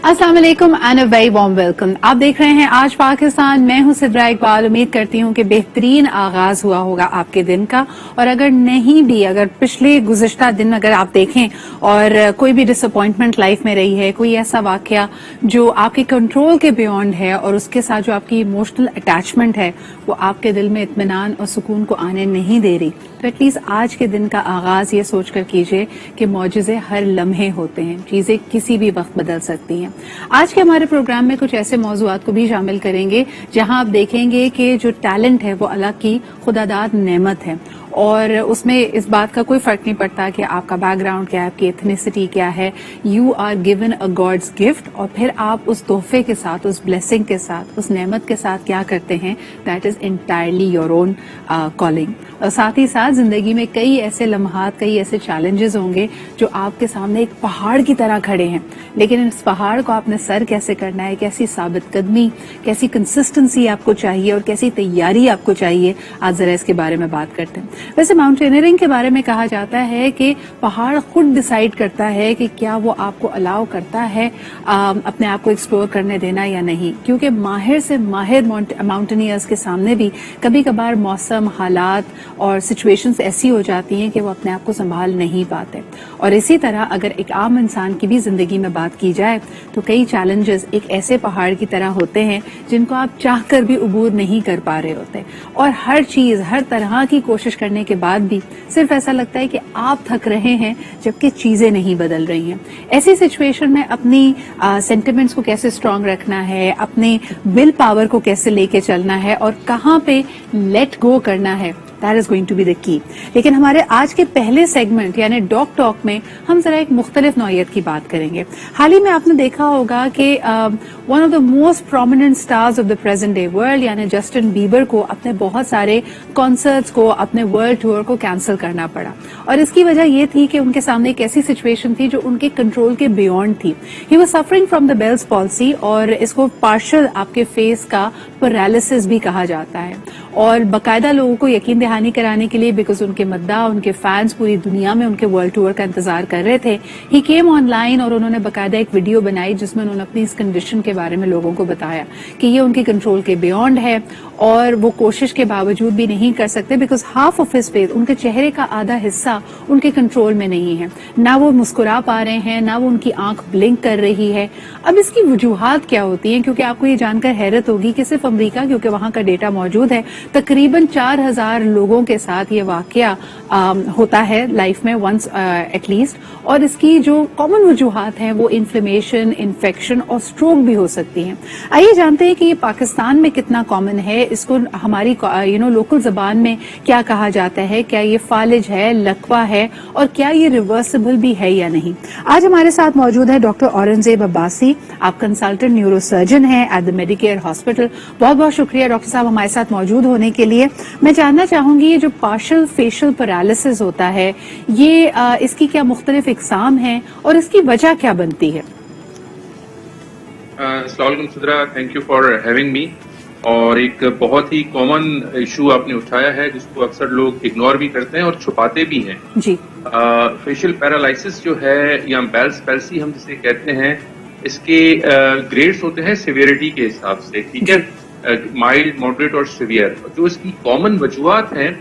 अस्सलाम वालेकुम and a very warm welcome. आप देख रहे हैं आज पाकिस्तान। मैं हूं सिद्रा इकबाल। उम्मीद करती हूं कि बेहतरीन आगाज हुआ होगा आपके दिन का, और अगर नहीं भी, अगर पिछले गुज़िश्ता दिन अगर आप देखें और कोई भी डिसअपॉइंटमेंट लाइफ में रही है, कोई ऐसा वाकया जो आपके कंट्रोल के बियॉन्ड है और उसके साथ जो आपकी इमोशनल अटैचमेंट है वो आपके दिल में इत्मीनान और सुकून को आने नहीं दे रही, तो एटलीस्ट आज के दिन का आगाज ये सोचकर कीजिए कि मौजज़े हर लम्हे होते हैं, चीजें किसी भी वक्त बदल सकती हैं। आज के हमारे प्रोग्राम में कुछ ऐसे मौज़ूआत को भी शामिल करेंगे जहां आप देखेंगे कि जो टैलेंट है वो अल्लाह की खुदादाद नेमत है, और उसमें इस बात का कोई फर्क नहीं पड़ता कि आपका बैकग्राउंड क्या है, आपकी एथनिसिटी क्या है। You are given a god's gift, और फिर आप उस तोहफे के साथ, उस ब्लेसिंग के साथ, उस नेमत के साथ क्या करते हैं, that is entirely your own calling. और साथ ही साथ जिंदगी में कई ऐसे लम्हात, कई ऐसे चैलेंजेस होंगे जो आपके सामने एक पहाड़ की तरह खड़े हैं, लेकिन इस पहाड़ को आपने सर कैसे करना है, कैसी साबित कदमी, कैसी कंसिस्टेंसी आपको चाहिए और कैसी तैयारी आपको चाहिए, आज जरा इसके बारे में बात करते हैं। वैसे माउंटेनियरिंग के बारे में कहा जाता है कि पहाड़ खुद डिसाइड करता है कि क्या वो आपको अलाउ करता है अपने आप को एक्सप्लोर करने देना या नहीं, क्योंकि माहिर से माहिर माउंटेनियर्स के सामने भी कभी कभार मौसम, हालात और सिचुएशंस ऐसी हो जाती हैं कि वो अपने आप को संभाल नहीं पाते। और इसी तरह अगर एक आम इंसान की भी जिंदगी में बात की जाए तो कई चैलेंजेस एक ऐसे पहाड़ की तरह होते हैं जिनको आप चाहकर भी उबूर नहीं कर पा रहे होते, और हर चीज, हर तरह की कोशिश करने के बाद भी सिर्फ ऐसा लगता है कि आप थक रहे हैं जबकि चीजें नहीं बदल रही हैं। ऐसी सिचुएशन में अपनी सेंटिमेंट्स को कैसे स्ट्रांग रखना है, अपने विल पावर को कैसे लेके चलना है और कहां पे लेट गो करना है, that is going to be the key. लेकिन हमारे आज के पहले सेगमेंट यानी डॉग टॉक में हम जरा एक मुख्तलिफ नौइयत की बात करेंगे। हाल ही में आपने देखा होगा कि one of the most prominent stars of the present day world यानी जस्टिन बीबर को अपने बहुत सारे कॉन्सर्ट्स को, अपने वर्ल्ड टूर को कैंसिल करना पड़ा, और इसकी वजह ये थी कि उनके सामने एक ऐसी सिचुएशन थी जो उनके कंट्रोल के बियॉन्ड थी। He was suffering from the Bell's palsy, और इसको पार्शियल आपके फेस का पैरालिसिस भी कहा जाता है, और बाकायदा लोगों को यकीन दहानी कराने के लिए, बिकॉज उनके मद्दा, उनके फैंस पूरी दुनिया में उनके वर्ल्ड टूर का इंतजार कर रहे थे, ही केम ऑनलाइन और उन्होंने बाकायदा एक वीडियो बनाई जिसमें उन्होंने अपनी इस कंडीशन के बारे में लोगों को बताया कि ये उनके कंट्रोल के बियॉन्ड है और वो कोशिश के बावजूद भी नहीं कर सकते, because half of his face, उनके चेहरे का आधा हिस्सा उनके कंट्रोल में नहीं है, ना वो मुस्कुरा पा रहे हैं, ना वो उनकी आंख ब्लिंक कर रही है। अब इसकी वजूहात क्या होती हैं, क्योंकि आपको ये जानकर हैरत होगी कि सिर्फ अमेरिका, क्योंकि वहां का डेटा मौजूद है, तकरीबन 4000 लोगों के साथ ये वाकया होता है लाइफ में वंस एटलीस्ट, और इसकी जो कॉमन वजूहात हैं वो इन्फ्लेमेशन, इन्फेक्शन और स्ट्रोक भी हो सकती हैं। आइए जानते हैं कि ये पाकिस्तान में कितना कॉमन है, इसको हमारी लोकल जबान में क्या कहा जाता है, क्या ये फालिज है, लकवा है, और क्या ये रिवर्सिबल भी है या नहीं। आज हमारे साथ मौजूद है डॉक्टर औरंगजेब अब्बासी। आप कंसल्टेंट न्यूरोसर्जन हैं एट द मेडिकेयर हॉस्पिटल। बहुत बहुत शुक्रिया डॉक्टर साहब हमारे साथ मौजूद होने के लिए। मैं जानना चाहूंगी ये जो पार्शियल फेशियल पैरालिसिस होता है, ये इसकी क्या मुख्तलिफ इकसाम है और इसकी वजह क्या बनती है? अस्सलाम वालेकुम Sidra, thank you for having me. और एक बहुत ही कॉमन इशू आपने उठाया है जिसको अक्सर लोग इग्नोर भी करते हैं और छुपाते भी हैं जी। फेशियल पैरालिसिस जो है या बेल्स पैल्सी हम जिसे कहते हैं, इसके ग्रेड्स होते हैं सिवियरिटी के हिसाब से, ठीक है, माइल्ड, मॉडरेट और सिवियर। जो इसकी कॉमन वजूहात हैं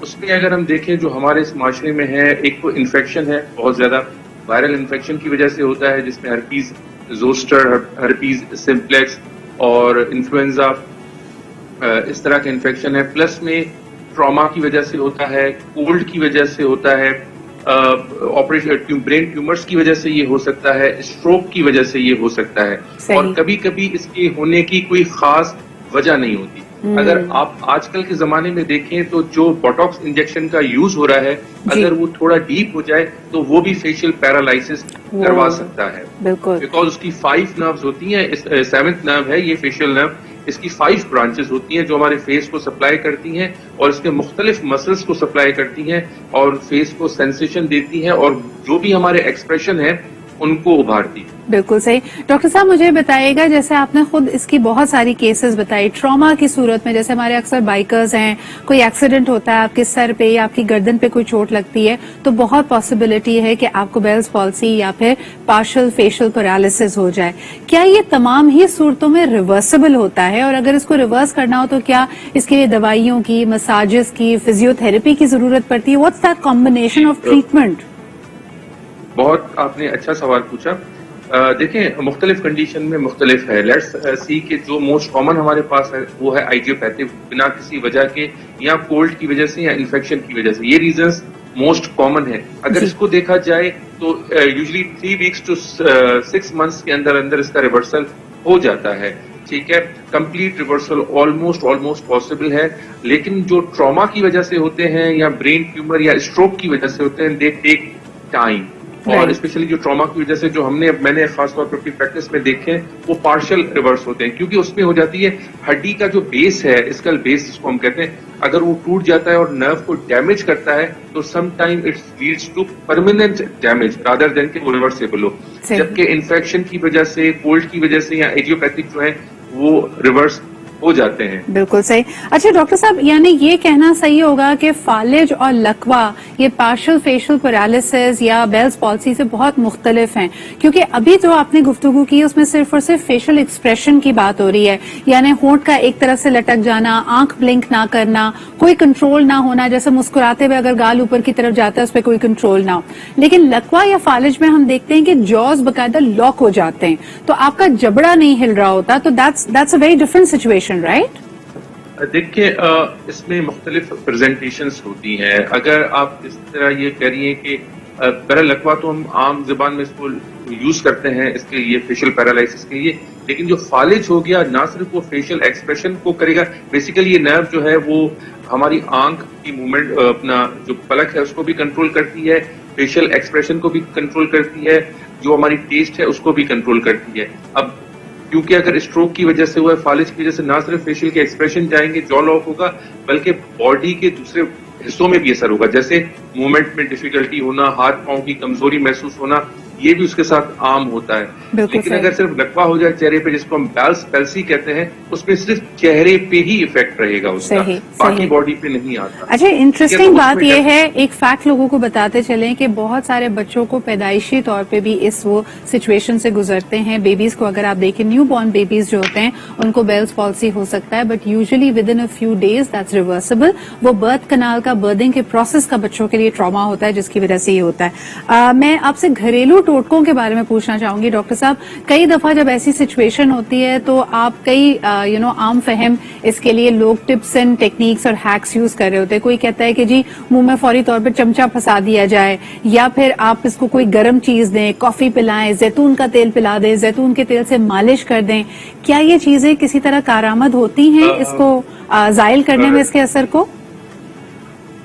उसमें अगर हम देखें जो हमारे इस माशरे में है, एक तो इन्फेक्शन है, बहुत ज्यादा वायरल इन्फेक्शन की वजह से होता है जिसमें हर्पीज जोस्टर, हर्पीज सिम्प्लेक्स और इन्फ्लुएंजा, इस तरह का इन्फेक्शन है। प्लस में ट्रॉमा की वजह से होता है, कोल्ड की वजह से होता है, ऑपरेशन ब्रेन ट्यूमर्स की वजह से ये हो सकता है, स्ट्रोक की वजह से ये हो सकता है, और कभी कभी इसके होने की कोई खास वजह नहीं होती। अगर आप आजकल के जमाने में देखें तो जो बोटॉक्स इंजेक्शन का यूज हो रहा है, अगर वो थोड़ा डीप हो जाए तो वो भी फेशियल पैरालिसिस करवा सकता है, बिकॉज उसकी 5 नर्व्स होती हैं, 7th नर्व है ये फेशियल नर्व, इसकी 5 ब्रांचेस होती हैं जो हमारे फेस को सप्लाई करती हैं और इसके मुख्तलिफ मसल्स को सप्लाई करती हैं और फेस को सेंसेशन देती हैं, और जो भी हमारे एक्सप्रेशन है ان کو उभारती है। बिल्कुल सही। डॉक्टर साहब मुझे बताइएगा, जैसे आपने खुद इसकी बहुत सारी केसेस बताई, ट्रॉमा की सूरत में, जैसे हमारे अक्सर बाइकर्स हैं, कोई एक्सीडेंट होता है, आपके सर पे या आपकी गर्दन पे कोई चोट लगती है, तो बहुत पॉसिबिलिटी है कि आपको बेल्स पॉल्सी या फिर पार्शियल फेशियल पैरालिसिस हो जाए। क्या ये तमाम ही सूरतों में रिवर्सिबल होता है, और अगर इसको रिवर्स करना हो तो क्या इसके लिए दवाइयों की, मसाजेस की, फिजियोथेरेपी की जरूरत पड़ती है? What's that combination of treatment? बहुत आपने अच्छा सवाल पूछा। देखें, मुख्तलिफ कंडीशन में मुख्तलिफ है। लेट्स सी कि जो मोस्ट कॉमन हमारे पास है वो है आइडियोपैथिक, बिना किसी वजह के, या कोल्ड की वजह से या इन्फेक्शन की वजह से। ये रीजंस मोस्ट कॉमन है। अगर इसको देखा जाए तो यूजुअली 3 वीक्स टू 6 मंथ्स के अंदर अंदर इसका रिवर्सल हो जाता है। ठीक है, कंप्लीट रिवर्सल ऑलमोस्ट पॉसिबल है। लेकिन जो ट्रॉमा की वजह से होते हैं या ब्रेन ट्यूमर या स्ट्रोक की वजह से होते हैं, दे टेक टाइम। और स्पेशली जो ट्रॉमा की वजह से जो मैंने खासतौर पर अपनी प्रैक्टिस में देखे, वो पार्शियल रिवर्स होते हैं, क्योंकि उसमें हो जाती है हड्डी का जो बेस है, स्कल बेस जिसको हम कहते हैं, अगर वो टूट जाता है और नर्व को डैमेज करता है तो some time it's leads to permanent damage rather than कि वो रिवर्सेबल हो। जबकि इन्फेक्शन की वजह से, कोल्ड की वजह से या एडियोपैथिक जो है वो रिवर्स हो जाते हैं। बिल्कुल सही। अच्छा डॉक्टर साहब, यानी ये कहना सही होगा कि फालिज और लकवा ये पार्शियल फेशियल पैरालिसिस या बेल्स पॉल्सी से बहुत मुख्तलिफ हैं, क्योंकि अभी जो आपने गुफ्तगू की उसमें सिर्फ और सिर्फ फेशियल एक्सप्रेशन की बात हो रही है, यानी होंठ का एक तरफ से लटक जाना, आंख ब्लिंक ना करना, कोई कंट्रोल ना होना, जैसे मुस्कुराते हुए अगर गाल ऊपर की तरफ जाता है उस पर कोई कंट्रोल ना हो। लेकिन लकवा या फालिज में हम देखते हैं कि जॉज बकायदा लॉक हो जाते हैं, तो आपका जबड़ा नहीं हिल रहा होता, तो that's a very different situation, right? देखिए, इसमें मुख्तलिफ प्रेजेंटेशंस होती हैं। अगर आप इस तरह ये कह रही हैं कि पैरालकवा तो हम आम जुबान में इसको यूज करते हैं इसके लिए, फेशियल पैरालिसिस के लिए, लेकिन जो फालिज हो गया ना सिर्फ वो फेशियल एक्सप्रेशन को करेगा, बेसिकली ये नर्व जो है वो हमारी आंख की मूवमेंट, अपना जो पलक है उसको भी कंट्रोल करती है, फेशियल एक्सप्रेशन को भी कंट्रोल करती है, जो हमारी टेस्ट है उसको भी कंट्रोल करती है। अब क्योंकि अगर स्ट्रोक की वजह से हुआ है, फालिज की वजह से ना सिर्फ फेशियल के एक्सप्रेशन जाएंगे, जॉ लॉक होगा, बल्कि बॉडी के दूसरे हिस्सों में भी असर होगा, जैसे मूवमेंट में डिफिकल्टी होना, हाथ पांव की कमजोरी महसूस होना, ये भी उसके साथ आम होता है। लेकिन अगर सिर्फ लकवा हो जाए चेहरे पे, जिसको हम बेल्स पैल्सी कहते हैं, उसमें सिर्फ चेहरे पे ही इफेक्ट रहेगा उसका, बाकी बॉडी पे नहीं आता। अच्छा, इंटरेस्टिंग बात यह है, एक फैक्ट लोगों को बताते चलें कि बहुत सारे बच्चों को पैदाइशी तौर पे भी इस वो सिचुएशन से गुजरते हैं। बेबीज को अगर आप देखें, न्यू बॉर्न बेबीज जो होते हैं उनको बेल्स पॉल्सी हो सकता है, but usually with in a few days that's reversible. वो बर्थ कनाल का, बर्थिंग के प्रोसेस का बच्चों के लिए ट्रॉमा होता है, जिसकी वजह से ये होता है। मैं आपसे घरेलू टोटकों के बारे में पूछना चाहूंगी डॉक्टर साहब। कई दफा जब ऐसी सिचुएशन होती है तो आप कई आम फहम इसके लिए लोग टिप्स एंड टेक्निक्स और हैक्स यूज कर रहे होते हैं। कोई कहता है कि जी मुंह में फौरी तौर पर चमचा फंसा दिया जाए, या फिर आप इसको कोई गर्म चीज दें, कॉफी पिलाएं, जैतून का तेल पिला दें, जैतून के तेल से मालिश कर दें। क्या ये चीजें किसी तरह कारआमद होती हैं इसको जायल करने में, इसके असर को?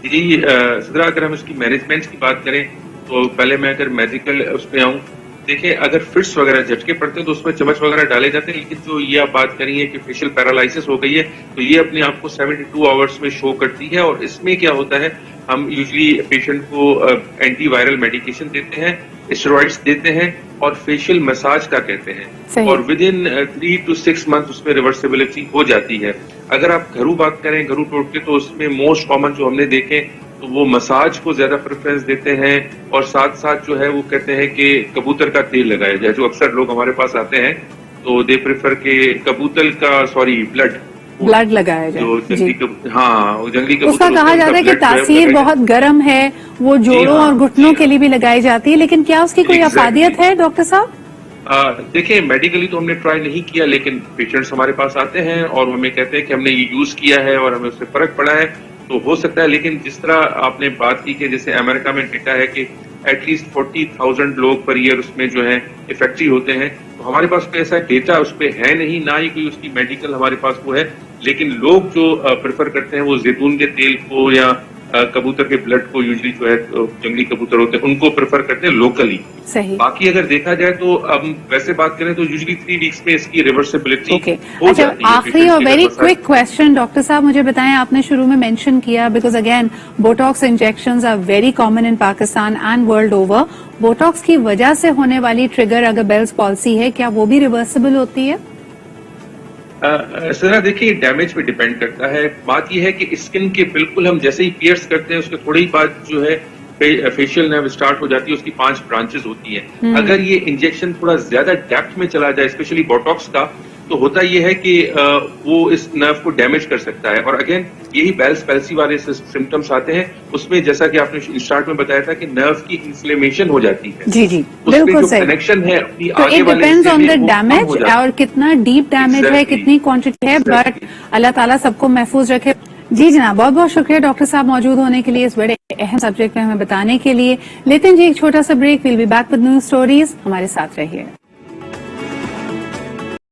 जी सदरा, अगर हम इसकी मैनेजमेंट की बात करें तो पहले मैं अगर मेडिकल उसमें आऊँ, देखिए अगर फिट्स वगैरह झटके पड़ते हैं तो उसमें चम्मच वगैरह डाले जाते हैं, लेकिन जो ये आप बात करी है कि फेशियल पैरालिसिस हो गई है, तो ये अपने आप को 72 आवर्स में शो करती है। और इसमें क्या होता है, हम यूजुअली पेशेंट को एंटीवायरल मेडिकेशन देते हैं, स्टेरॉइड्स देते हैं और फेशियल मसाज का कहते हैं, और विद इन 3 to 6 मंथ उसमें रिवर्सिबिलिटी हो जाती है। अगर आप घरू बात करें, घरू टोटके, तो उसमें मोस्ट कॉमन जो हमने देखे तो वो मसाज को ज्यादा प्रेफरेंस देते हैं, और साथ साथ जो है वो कहते हैं कि कबूतर का तेल लगाया जाए। जो अक्सर लोग हमारे पास आते हैं तो दे प्रेफर के कबूतर का ब्लड लगाया जाए, जो जंगली कबूतर, उसका कहा जाता है कि तासीर बहुत गर्म है, वो जोड़ों और घुटनों के लिए भी लगाई जाती है, लेकिन क्या उसकी कोई अफादियत है डॉक्टर साहब? देखिए, मेडिकली तो हमने ट्राई नहीं किया, लेकिन पेशेंट्स हमारे पास आते हैं और हमें कहते हैं कि हमने ये यूज किया है और हमें उससे फर्क पड़ा है, तो हो सकता है। लेकिन जिस तरह आपने बात की कि जैसे अमेरिका में डेटा है कि एटलीस्ट 40,000 लोग पर ईयर उसमें जो है इफेक्टिव होते हैं, तो हमारे पास कोई ऐसा डेटा उस पर है नहीं, ना ही कोई उसकी मेडिकल हमारे पास वो है। लेकिन लोग जो प्रेफर करते हैं वो जैतून के तेल को या कबूतर के ब्लड को यूजली जो है जंगली कबूतर होते हैं उनको प्रेफर करते हैं लोकली। सही। बाकी अगर देखा जाए तो अब वैसे बात करें तो यूजली 3 वीक्स में इसकी रिवर्सिबिलिटी ओके। हो अच्छा, जाती है। आखिरी और वेरी क्विक क्वेश्चन डॉक्टर साहब, मुझे बताएं, आपने शुरू में मेंशन किया because again Botox injections are very common in Pakistan and world over, Botox की वजह से होने वाली ट्रिगर अगर बेल्स पॉल्सी है, क्या वो भी रिवर्सिबल होती है? सर देखिए डैमेज पे डिपेंड करता है। बात यह है कि स्किन के बिल्कुल हम जैसे ही पियर्स करते हैं उसके थोड़ी ही बाद जो है फेशियल नर्व स्टार्ट हो जाती है, उसकी 5 ब्रांचेस होती हैं। अगर ये इंजेक्शन थोड़ा ज्यादा डेप्थ में चला जाए स्पेशली बोटॉक्स का, तो होता यह है कि वो इस नर्व को डैमेज कर सकता है। और अगेन यही बेल्स पैल्सी वाले सिम्टम्स आते हैं, उसमें जैसा कि आपने स्टार्ट में बताया था कि नर्व की इन्फ्लेमेशन हो जाती है। जी जी, बिल्कुल सही। कनेक्शन है अपनी तो आगे इट वाले डिपेंड्स ऑन द हिस्से में वो कम डैमेज हो जाता है। और कितना डीप डैमेज है, Exactly. कितनी क्वांटिटी है, बट Exactly. अल्लाह ताला सबको महफूज रखे। जी जनाब, बहुत बहुत शुक्रिया डॉक्टर साहब मौजूद होने के लिए, इस बड़े अहम सब्जेक्ट में हमें बताने के लिए। लेते हैं जी एक छोटा सा break, will be back with new stories, हमारे साथ रहिए।